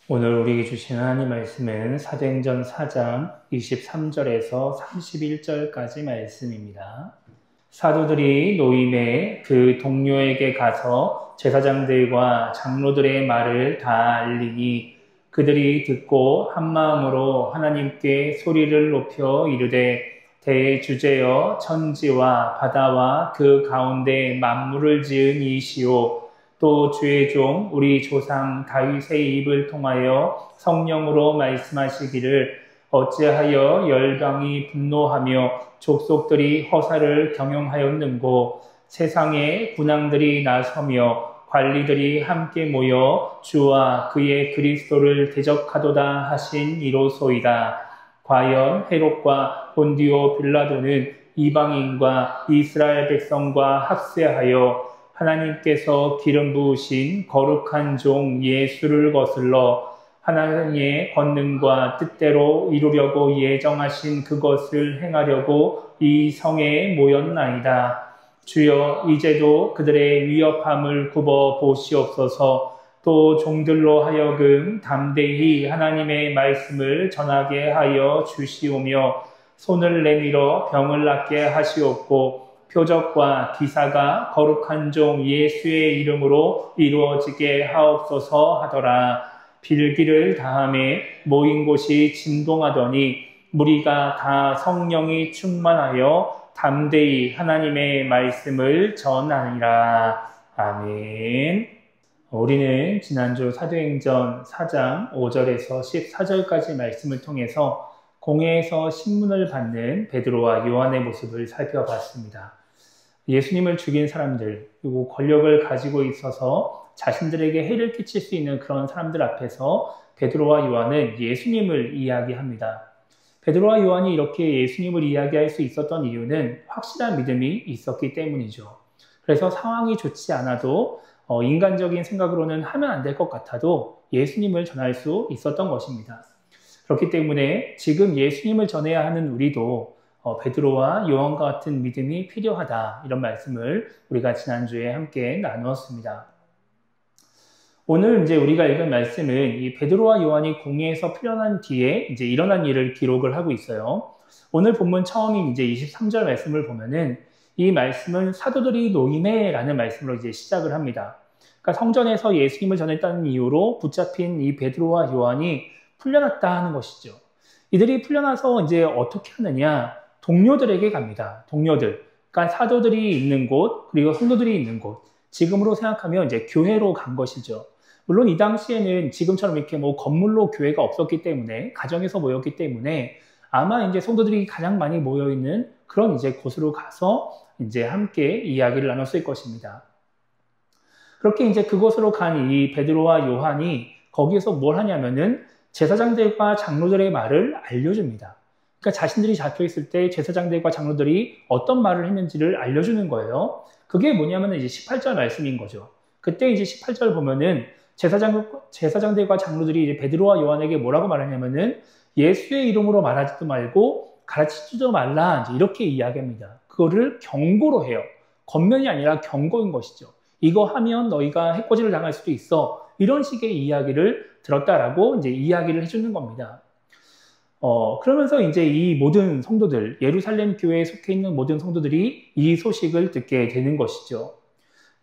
오늘 우리에게 주신 하나님 말씀은 사도행전 4장 23절에서 31절까지 말씀입니다. 사도들이 노임에 그 동료에게 가서 제사장들과 장로들의 말을 다 알리니 그들이 듣고 한마음으로 하나님께 소리를 높여 이르되 대주제여 천지와 바다와 그 가운데 만물을 지은 이시오 또 주의 종 우리 조상 다윗의 입을 통하여 성령으로 말씀하시기를 어찌하여 열방이 분노하며 족속들이 허사를 경영하였는고 세상에 군왕들이 나서며 관리들이 함께 모여 주와 그의 그리스도를 대적하도다 하신 이로소이다. 과연 헤롯과 본디오 빌라도는 이방인과 이스라엘 백성과 합세하여 하나님께서 기름 부으신 거룩한 종 예수를 거슬러 하나님의 권능과 뜻대로 이루려고 예정하신 그것을 행하려고 이 성에 모였나이다. 주여 이제도 그들의 위협함을 굽어 보시옵소서. 또 종들로 하여금 담대히 하나님의 말씀을 전하게 하여 주시오며 손을 내밀어 병을 낫게 하시옵고 표적과 기사가 거룩한 종 예수의 이름으로 이루어지게 하옵소서 하더라. 빌기를 다함에 모인 곳이 진동하더니 무리가 다 성령이 충만하여 담대히 하나님의 말씀을 전하니라. 아멘. 우리는 지난주 사도행전 4장 5절에서 14절까지 말씀을 통해서 공회에서 신문을 받는 베드로와 요한의 모습을 살펴봤습니다. 예수님을 죽인 사람들, 그리고 권력을 가지고 있어서 자신들에게 해를 끼칠 수 있는 그런 사람들 앞에서 베드로와 요한은 예수님을 이야기합니다. 베드로와 요한이 이렇게 예수님을 이야기할 수 있었던 이유는 확실한 믿음이 있었기 때문이죠. 그래서 상황이 좋지 않아도 인간적인 생각으로는 하면 안 될 것 같아도 예수님을 전할 수 있었던 것입니다. 그렇기 때문에 지금 예수님을 전해야 하는 우리도 베드로와 요한과 같은 믿음이 필요하다. 이런 말씀을 우리가 지난주에 함께 나누었습니다. 오늘 이제 우리가 읽은 말씀은 이 베드로와 요한이 공회에서 풀려난 뒤에 이제 일어난 일을 기록을 하고 있어요. 오늘 본문 처음인 이제 23절 말씀을 보면은 이 말씀은 사도들이 노임에라는 말씀으로 이제 시작을 합니다. 그러니까 성전에서 예수님을 전했다는 이유로 붙잡힌 이 베드로와 요한이 풀려났다 하는 것이죠. 이들이 풀려나서 이제 어떻게 하느냐? 동료들에게 갑니다. 동료들. 그러니까 사도들이 있는 곳, 그리고 성도들이 있는 곳. 지금으로 생각하면 이제 교회로 간 것이죠. 물론 이 당시에는 지금처럼 이렇게 뭐 건물로 교회가 없었기 때문에, 가정에서 모였기 때문에 아마 이제 성도들이 가장 많이 모여 있는 그런 이제 곳으로 가서 이제 함께 이야기를 나눴을 것입니다. 그렇게 이제 그곳으로 간 이 베드로와 요한이 거기에서 뭘 하냐면은 제사장들과 장로들의 말을 알려줍니다. 그러니까 자신들이 잡혀있을 때 제사장들과 장로들이 어떤 말을 했는지를 알려주는 거예요. 그게 뭐냐면 이제 18절 말씀인 거죠. 그때 이제 18절 보면은 제사장들과 장로들이 이제 베드로와 요한에게 뭐라고 말하냐면은 예수의 이름으로 말하지도 말고 가르치지도 말라 이제 이렇게 이야기합니다. 그거를 경고로 해요. 권면이 아니라 경고인 것이죠. 이거 하면 너희가 해코지를 당할 수도 있어. 이런 식의 이야기를 들었다라고 이제 이야기를 해주는 겁니다. 그러면서 이제 이 모든 성도들, 예루살렘 교회에 속해 있는 모든 성도들이 이 소식을 듣게 되는 것이죠.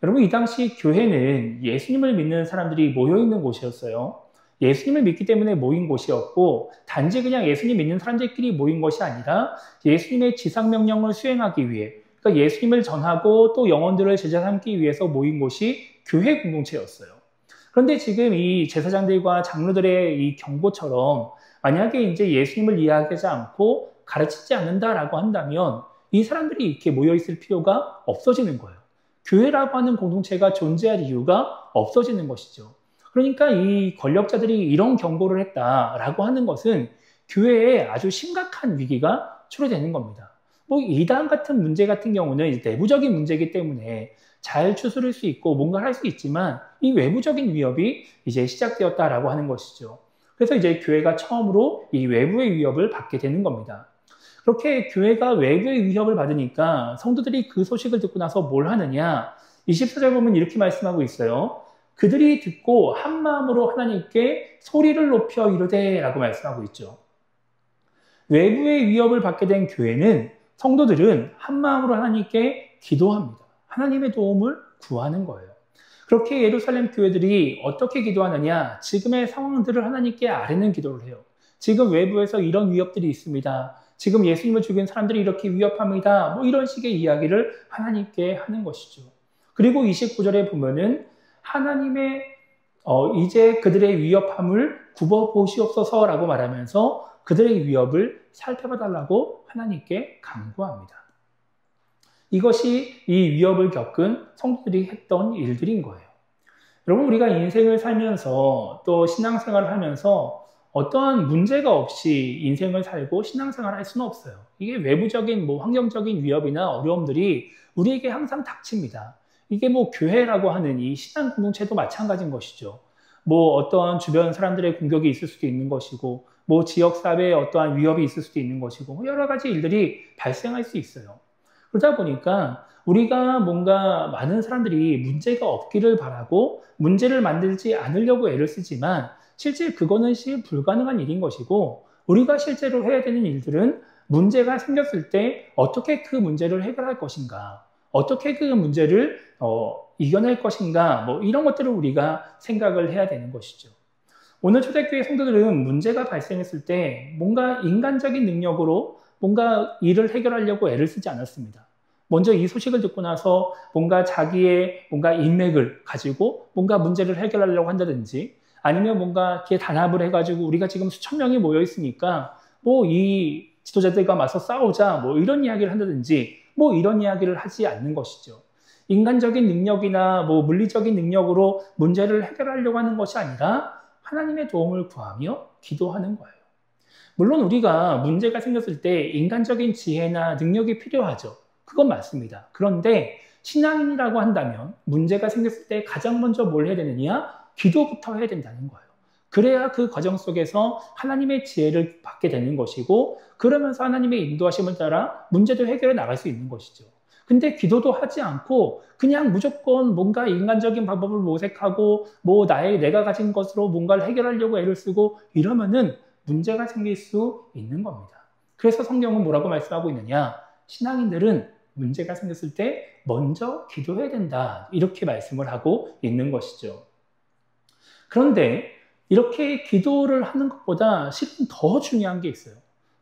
여러분, 이 당시 교회는 예수님을 믿는 사람들이 모여있는 곳이었어요. 예수님을 믿기 때문에 모인 곳이었고, 단지 그냥 예수님 믿는 사람들끼리 모인 것이 아니라 예수님의 지상명령을 수행하기 위해, 그러니까 예수님을 전하고 또 영혼들을 제자 삼기 위해서 모인 곳이 교회 공동체였어요. 그런데 지금 이 제사장들과 장로들의 이 경고처럼 만약에 이제 예수님을 이야기하지 않고 가르치지 않는다라고 한다면 이 사람들이 이렇게 모여있을 필요가 없어지는 거예요. 교회라고 하는 공동체가 존재할 이유가 없어지는 것이죠. 그러니까 이 권력자들이 이런 경고를 했다라고 하는 것은 교회에 아주 심각한 위기가 초래되는 겁니다. 뭐 이단 같은 문제 같은 경우는 내부적인 문제이기 때문에 잘 추스릴 수 있고 뭔가 할 수 있지만 이 외부적인 위협이 이제 시작되었다라고 하는 것이죠. 그래서 이제 교회가 처음으로 이 외부의 위협을 받게 되는 겁니다. 그렇게 교회가 외부의 위협을 받으니까 성도들이 그 소식을 듣고 나서 뭘 하느냐? 24절 보면 이렇게 말씀하고 있어요. 그들이 듣고 한 마음으로 하나님께 소리를 높여 이르되 라고 말씀하고 있죠. 외부의 위협을 받게 된 교회는 성도들은 한 마음으로 하나님께 기도합니다. 하나님의 도움을 구하는 거예요. 그렇게 예루살렘 교회들이 어떻게 기도하느냐? 지금의 상황들을 하나님께 아뢰는 기도를 해요. 지금 외부에서 이런 위협들이 있습니다. 지금 예수님을 죽인 사람들이 이렇게 위협합니다. 뭐 이런 식의 이야기를 하나님께 하는 것이죠. 그리고 29절에 보면은 하나님의 이제 그들의 위협함을 굽어보시옵소서라고 말하면서 그들의 위협을 살펴봐달라고 하나님께 간구합니다. 이것이 이 위협을 겪은 성도들이 했던 일들인 거예요. 여러분, 우리가 인생을 살면서 또 신앙생활을 하면서 어떠한 문제가 없이 인생을 살고 신앙생활을 할 수는 없어요. 이게 외부적인 환경적인 위협이나 어려움들이 우리에게 항상 닥칩니다. 이게 교회라고 하는 이 신앙 공동체도 마찬가지인 것이죠. 어떠한 주변 사람들의 공격이 있을 수도 있는 것이고, 지역사회에 어떠한 위협이 있을 수도 있는 것이고, 여러 가지 일들이 발생할 수 있어요. 그러다 보니까 우리가 뭔가 많은 사람들이 문제가 없기를 바라고 문제를 만들지 않으려고 애를 쓰지만 실제 그거는 불가능한 일인 것이고, 우리가 실제로 해야 되는 일들은 문제가 생겼을 때 어떻게 그 문제를 해결할 것인가, 어떻게 그 문제를 이겨낼 것인가, 이런 것들을 우리가 생각을 해야 되는 것이죠. 오늘 초대교회 성도들은 문제가 발생했을 때 뭔가 인간적인 능력으로 뭔가 일을 해결하려고 애를 쓰지 않았습니다. 먼저 이 소식을 듣고 나서 뭔가 자기의 인맥을 가지고 뭔가 문제를 해결하려고 한다든지, 아니면 뭔가 이렇게 단합을 해가지고 우리가 지금 수천 명이 모여 있으니까 이 지도자들과 맞서 싸우자 이런 이야기를 한다든지 이런 이야기를 하지 않는 것이죠. 인간적인 능력이나 물리적인 능력으로 문제를 해결하려고 하는 것이 아니라 하나님의 도움을 구하며 기도하는 거예요. 물론 우리가 문제가 생겼을 때 인간적인 지혜나 능력이 필요하죠. 그건 맞습니다. 그런데 신앙인이라고 한다면 문제가 생겼을 때 가장 먼저 뭘 해야 되느냐? 기도부터 해야 된다는 거예요. 그래야 그 과정 속에서 하나님의 지혜를 받게 되는 것이고, 그러면서 하나님의 인도하심을 따라 문제도 해결해 나갈 수 있는 것이죠. 근데 기도도 하지 않고 그냥 무조건 뭔가 인간적인 방법을 모색하고 내가 가진 것으로 뭔가를 해결하려고 애를 쓰고 이러면은 문제가 생길 수 있는 겁니다. 그래서 성경은 뭐라고 말씀하고 있느냐? 신앙인들은 문제가 생겼을 때 먼저 기도해야 된다, 이렇게 말씀을 하고 있는 것이죠. 그런데 이렇게 기도를 하는 것보다 실은 더 중요한 게 있어요.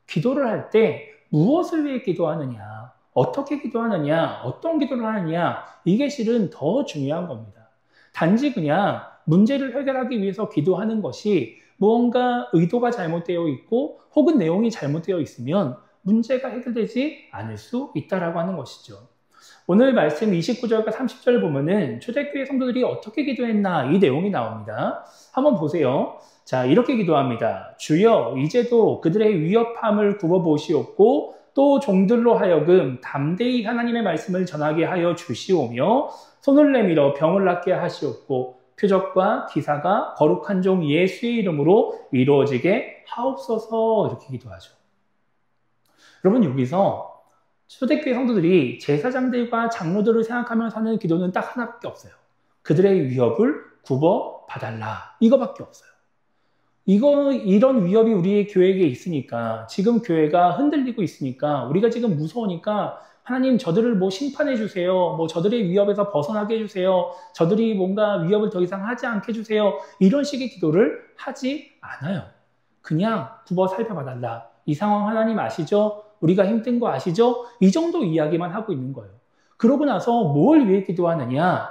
기도를 할 때 무엇을 위해 기도하느냐, 어떻게 기도하느냐, 어떤 기도를 하느냐, 이게 실은 더 중요한 겁니다. 단지 그냥 문제를 해결하기 위해서 기도하는 것이 무언가 의도가 잘못되어 있고 혹은 내용이 잘못되어 있으면 문제가 해결되지 않을 수 있다라고 하는 것이죠. 오늘 말씀 29절과 30절을 보면은 초대교회 성도들이 어떻게 기도했나, 이 내용이 나옵니다. 한번 보세요. 자, 이렇게 기도합니다. 주여, 이제도 그들의 위협함을 굽어보시옵고 또 종들로 하여금 담대히 하나님의 말씀을 전하게 하여 주시오며 손을 내밀어 병을 낫게 하시옵고 표적과 기사가 거룩한 종 예수의 이름으로 이루어지게 하옵소서, 이렇게 기도하죠. 여러분, 여기서 초대교회 성도들이 제사장들과 장로들을 생각하면서 하는 기도는 딱 하나밖에 없어요. 그들의 위협을 굽어 봐달라, 이거밖에 없어요. 이런 위협이 우리의 교회에 있으니까, 지금 교회가 흔들리고 있으니까, 우리가 지금 무서우니까 하나님, 저들을 심판해 주세요. 저들의 위협에서 벗어나게 해주세요. 저들이 뭔가 위협을 더 이상 하지 않게 해주세요. 이런 식의 기도를 하지 않아요. 그냥 굽어 살펴봐달라. 이 상황 하나님 아시죠? 우리가 힘든 거 아시죠? 이 정도 이야기만 하고 있는 거예요. 그러고 나서 뭘 위해 기도하느냐?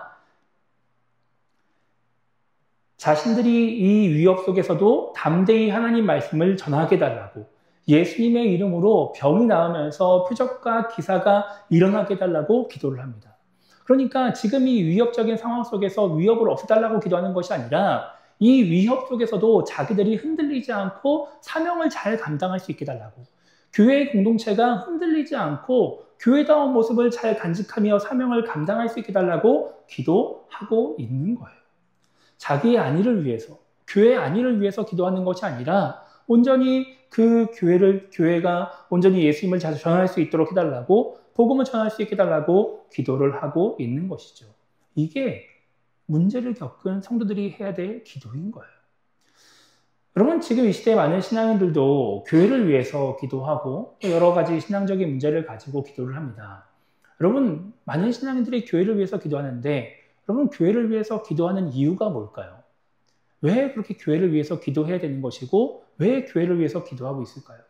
자신들이 이 위협 속에서도 담대히 하나님 말씀을 전하게 해달라고, 예수님의 이름으로 병이 나으면서 표적과 기사가 일어나게 해달라고 기도를 합니다. 그러니까 지금 이 위협적인 상황 속에서 위협을 없애달라고 기도하는 것이 아니라 이 위협 속에서도 자기들이 흔들리지 않고 사명을 잘 감당할 수 있게 해달라고, 교회의 공동체가 흔들리지 않고 교회다운 모습을 잘 간직하며 사명을 감당할 수 있게 해달라고 기도하고 있는 거예요. 자기의 안위를 위해서, 교회의 안위를 위해서 기도하는 것이 아니라 온전히 그 교회가 온전히 예수님을 전할 수 있도록 해달라고, 복음을 전할 수 있게 해달라고 기도를 하고 있는 것이죠. 이게 문제를 겪은 성도들이 해야 될 기도인 거예요. 여러분, 지금 이 시대에 많은 신앙인들도 교회를 위해서 기도하고 또 여러 가지 신앙적인 문제를 가지고 기도를 합니다. 여러분, 많은 신앙인들이 교회를 위해서 기도하는데 여러분, 교회를 위해서 기도하는 이유가 뭘까요? 왜 그렇게 교회를 위해서 기도해야 되는 것이고 왜 교회를 위해서 기도하고 있을까요?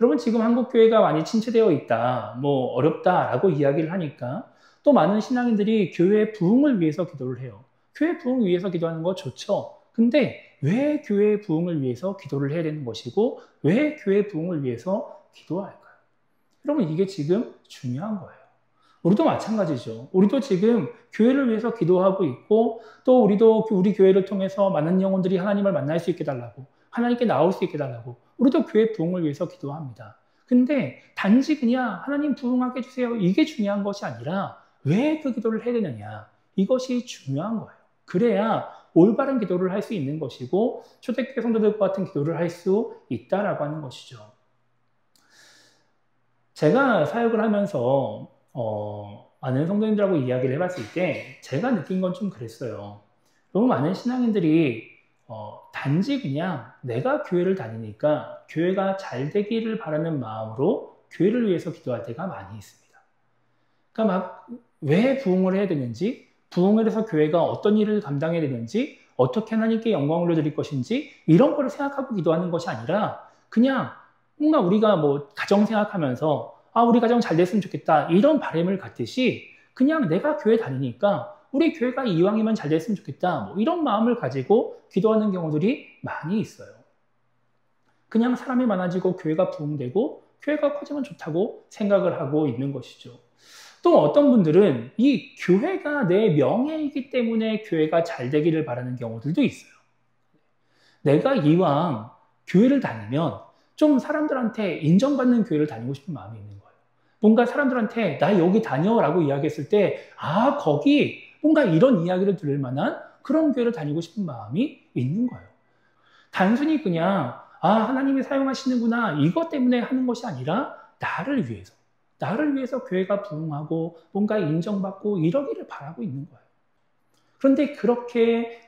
여러분, 지금 한국 교회가 많이 침체되어 있다, 어렵다라고 이야기를 하니까 또 많은 신앙인들이 교회의 부흥을 위해서 기도를 해요. 교회 부흥을 위해서 기도하는 거 좋죠. 근데 왜 교회의 부흥을 위해서 기도를 해야 되는 것이고 왜 교회의 부흥을 위해서 기도할까요? 여러분, 이게 지금 중요한 거예요. 우리도 마찬가지죠. 우리도 지금 교회를 위해서 기도하고 있고 또 우리도 우리 교회를 통해서 많은 영혼들이 하나님을 만날 수 있게 달라고, 하나님께 나올 수 있게 달라고 우리도 교회 부흥을 위해서 기도합니다. 근데 단지 그냥 하나님 부흥하게 해주세요, 이게 중요한 것이 아니라 왜 그 기도를 해야 되느냐, 이것이 중요한 거예요. 그래야 올바른 기도를 할 수 있는 것이고 초대교회 성도들과 같은 기도를 할 수 있다라고 하는 것이죠. 제가 사역을 하면서 많은 성도님들하고 이야기를 해봤을 때 제가 느낀 건 좀 그랬어요. 너무 많은 신앙인들이 단지 그냥 내가 교회를 다니니까 교회가 잘 되기를 바라는 마음으로 교회를 위해서 기도할 때가 많이 있습니다. 그러니까 막 왜 부흥을 해야 되는지, 부흥을 해서 교회가 어떤 일을 감당해야 되는지, 어떻게 하나님께 영광을 드릴 것인지 이런 거를 생각하고 기도하는 것이 아니라 그냥 뭔가 우리가 가정 생각하면서 우리 가정 잘 됐으면 좋겠다 이런 바람을 갖듯이 그냥 내가 교회 다니니까 우리 교회가 이왕이면 잘 됐으면 좋겠다 이런 마음을 가지고 기도하는 경우들이 많이 있어요. 그냥 사람이 많아지고 교회가 부흥되고 교회가 커지면 좋다고 생각을 하고 있는 것이죠. 또 어떤 분들은 이 교회가 내 명예이기 때문에 교회가 잘 되기를 바라는 경우들도 있어요. 내가 이왕 교회를 다니면 좀 사람들한테 인정받는 교회를 다니고 싶은 마음이 있는 거예요. 뭔가 사람들한테 나 여기 다녀라고 이야기했을 때 거기 뭔가 이런 이야기를 들을 만한 그런 교회를 다니고 싶은 마음이 있는 거예요. 단순히 그냥 하나님이 사용하시는구나 이것 때문에 하는 것이 아니라 나를 위해서 교회가 부흥하고 뭔가 인정받고 이러기를 바라고 있는 거예요. 그런데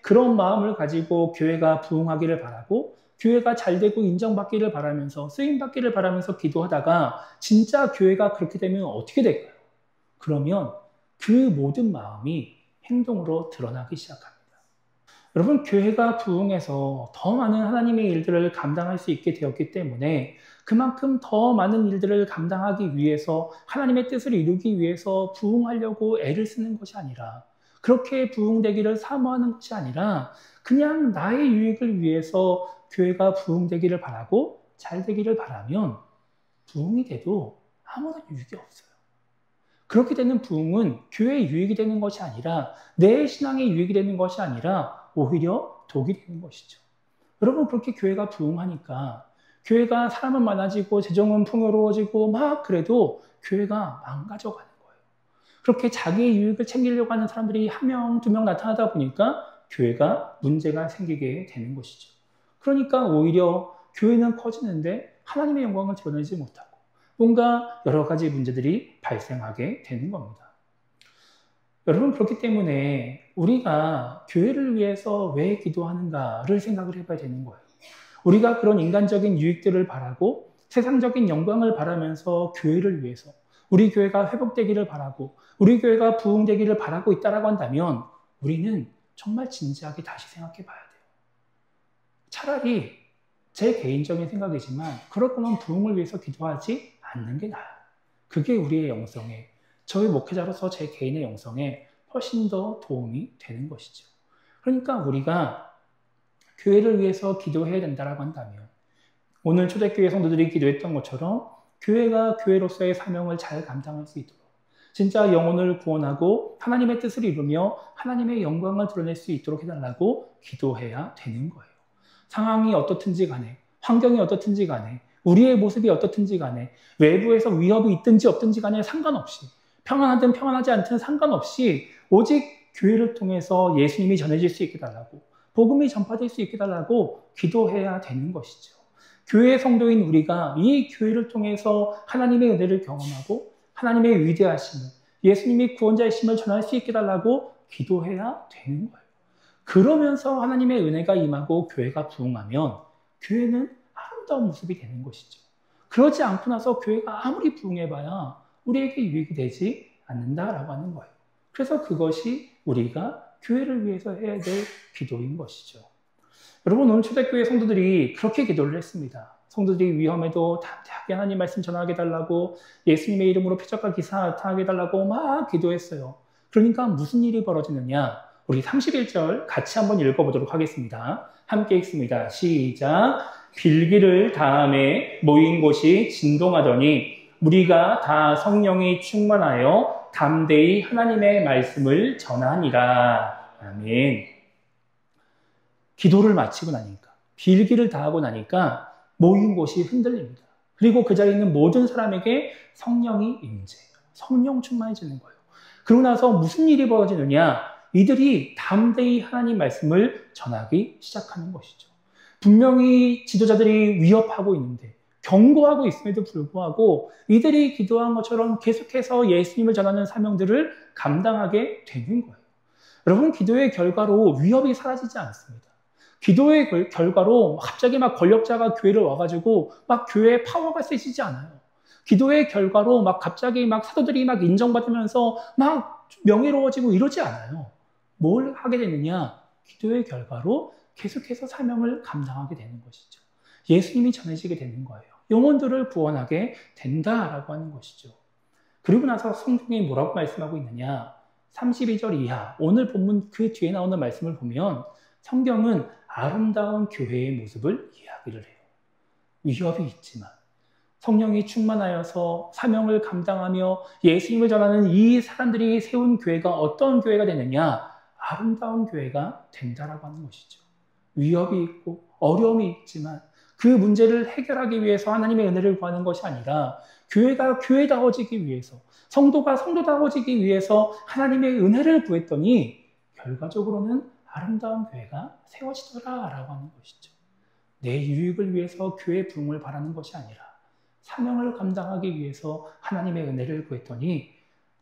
그런 마음을 가지고 교회가 부흥하기를 바라고 교회가 잘 되고 인정받기를 바라면서 쓰임받기를 바라면서 기도하다가 진짜 교회가 그렇게 되면 어떻게 될까요? 그러면 그 모든 마음이 행동으로 드러나기 시작합니다. 여러분, 교회가 부흥해서 더 많은 하나님의 일들을 감당할 수 있게 되었기 때문에 그만큼 더 많은 일들을 감당하기 위해서 하나님의 뜻을 이루기 위해서 부흥하려고 애를 쓰는 것이 아니라 그렇게 부흥되기를 사모하는 것이 아니라 그냥 나의 유익을 위해서 교회가 부흥되기를 바라고 잘 되기를 바라면 부흥이 돼도 아무런 유익이 없어요. 그렇게 되는 부흥은 교회의 유익이 되는 것이 아니라 내 신앙의 유익이 되는 것이 아니라 오히려 독이 되는 것이죠. 여러분, 그렇게 교회가 부흥하니까 교회가 사람은 많아지고 재정은 풍요로워지고 그래도 교회가 망가져가는 거예요. 그렇게 자기의 유익을 챙기려고 하는 사람들이 한 명, 두 명 나타나다 보니까 교회가 문제가 생기게 되는 것이죠. 그러니까 오히려 교회는 커지는데 하나님의 영광을 드러내지 못하고 뭔가 여러 가지 문제들이 발생하게 되는 겁니다. 여러분, 그렇기 때문에 우리가 교회를 위해서 왜 기도하는가를 생각을 해봐야 되는 거예요. 우리가 그런 인간적인 유익들을 바라고 세상적인 영광을 바라면서 교회를 위해서 우리 교회가 회복되기를 바라고 우리 교회가 부흥되기를 바라고 있다고 한다면 우리는 정말 진지하게 다시 생각해 봐야 돼요. 차라리 제 개인적인 생각이지만 그럴 거면 부흥을 위해서 기도하지 않는 게 나아요. 그게 우리의 영성에, 저희 목회자로서 제 개인의 영성에 훨씬 더 도움이 되는 것이죠. 그러니까 우리가 교회를 위해서 기도해야 된다고 한다면 오늘 초대교회 성도들이 기도했던 것처럼 교회가 교회로서의 사명을 잘 감당할 수 있도록 진짜 영혼을 구원하고 하나님의 뜻을 이루며 하나님의 영광을 드러낼 수 있도록 해달라고 기도해야 되는 거예요. 상황이 어떻든지 간에, 환경이 어떻든지 간에, 우리의 모습이 어떻든지 간에, 외부에서 위협이 있든지 없든지 간에 상관없이, 평안하든 평안하지 않든 상관없이 오직 교회를 통해서 예수님이 전해질 수 있게 달라고, 복음이 전파될 수 있게 달라고 기도해야 되는 것이죠. 교회 성도인 우리가 이 교회를 통해서 하나님의 은혜를 경험하고 하나님의 위대하심을, 예수님이 구원자이심을 전할 수 있게 달라고 기도해야 되는 거예요. 그러면서 하나님의 은혜가 임하고 교회가 부흥하면 교회는 아름다운 모습이 되는 것이죠. 그러지 않고 나서 교회가 아무리 부흥해봐야 우리에게 유익이 되지 않는다라고 하는 거예요. 그래서 그것이 우리가 교회를 위해서 해야 될 기도인 것이죠. 여러분, 오늘 초대교회 성도들이 그렇게 기도를 했습니다. 성도들이 위험해도 담대하게 하나님 말씀 전하게 달라고, 예수님의 이름으로 표적과 기사 나타나게 달라고 막 기도했어요. 그러니까 무슨 일이 벌어지느냐? 우리 31절 같이 한번 읽어보도록 하겠습니다. 함께 읽습니다. 시작. 빌기를 다음에 모인 곳이 진동하더니 무리가 다 성령이 충만하여 담대히 하나님의 말씀을 전하니라. 아멘. 기도를 마치고 나니까, 빌기를 다하고 나니까 모인 곳이 흔들립니다. 그리고 그 자리에 있는 모든 사람에게 성령이 임재해요. 성령 충만해지는 거예요. 그러고 나서 무슨 일이 벌어지느냐? 이들이 담대히 하나님 말씀을 전하기 시작하는 것이죠. 분명히 지도자들이 위협하고 있는데, 경고하고 있음에도 불구하고 이들이 기도한 것처럼 계속해서 예수님을 전하는 사명들을 감당하게 되는 거예요. 여러분, 기도의 결과로 위협이 사라지지 않습니다. 기도의 결과로 갑자기 막 권력자가 교회를 와가지고 막 교회에 파워가 세지지 않아요. 기도의 결과로 막 갑자기 막 사도들이 막 인정받으면서 막 명예로워지고 이러지 않아요. 뭘 하게 되느냐? 기도의 결과로 계속해서 사명을 감당하게 되는 것이죠. 예수님이 전해지게 되는 거예요. 영혼들을 구원하게 된다라고 하는 것이죠. 그리고 나서 성경이 뭐라고 말씀하고 있느냐? 32절 이하, 오늘 본문 그 뒤에 나오는 말씀을 보면 성경은 아름다운 교회의 모습을 이야기를 해요. 위협이 있지만 성령이 충만하여서 사명을 감당하며 예수님을 전하는 이 사람들이 세운 교회가 어떤 교회가 되느냐? 아름다운 교회가 된다라고 하는 것이죠. 위협이 있고 어려움이 있지만 그 문제를 해결하기 위해서 하나님의 은혜를 구하는 것이 아니라 교회가 교회다워지기 위해서, 성도가 성도다워지기 위해서 하나님의 은혜를 구했더니 결과적으로는 아름다운 교회가 세워지더라라고 하는 것이죠. 내 유익을 위해서 교회 부흥을 바라는 것이 아니라 사명을 감당하기 위해서 하나님의 은혜를 구했더니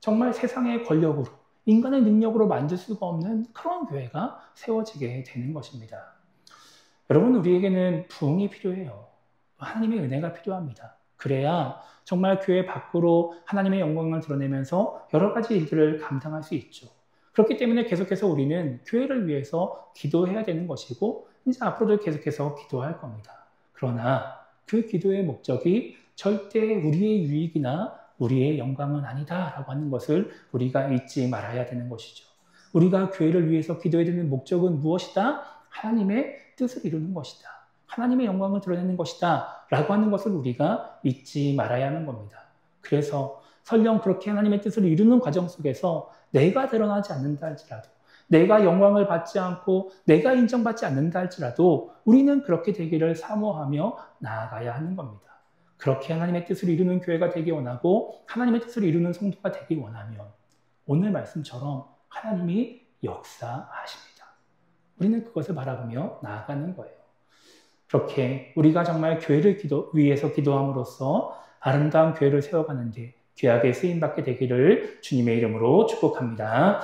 정말 세상의 권력으로, 인간의 능력으로 만들 수가 없는 그런 교회가 세워지게 되는 것입니다. 여러분, 우리에게는 부흥이 필요해요. 하나님의 은혜가 필요합니다. 그래야 정말 교회 밖으로 하나님의 영광을 드러내면서 여러 가지 일들을 감당할 수 있죠. 그렇기 때문에 계속해서 우리는 교회를 위해서 기도해야 되는 것이고 이제 앞으로도 계속해서 기도할 겁니다. 그러나 그 기도의 목적이 절대 우리의 유익이나 우리의 영광은 아니다라고 하는 것을 우리가 잊지 말아야 되는 것이죠. 우리가 교회를 위해서 기도해야 되는 목적은 무엇이다? 하나님의 뜻을 이루는 것이다. 하나님의 영광을 드러내는 것이다. 라고 하는 것을 우리가 잊지 말아야 하는 겁니다. 그래서 설령 그렇게 하나님의 뜻을 이루는 과정 속에서 내가 드러나지 않는다 할지라도, 내가 영광을 받지 않고 내가 인정받지 않는다 할지라도 우리는 그렇게 되기를 사모하며 나아가야 하는 겁니다. 그렇게 하나님의 뜻을 이루는 교회가 되기 원하고 하나님의 뜻을 이루는 성도가 되기 원하면 오늘 말씀처럼 하나님이 역사하십니다. 우리는 그것을 바라보며 나아가는 거예요. 그렇게 우리가 정말 교회를 위해서 기도함으로써 아름다운 교회를 세워가는데 귀하게 쓰임받게 되기를 주님의 이름으로 축복합니다.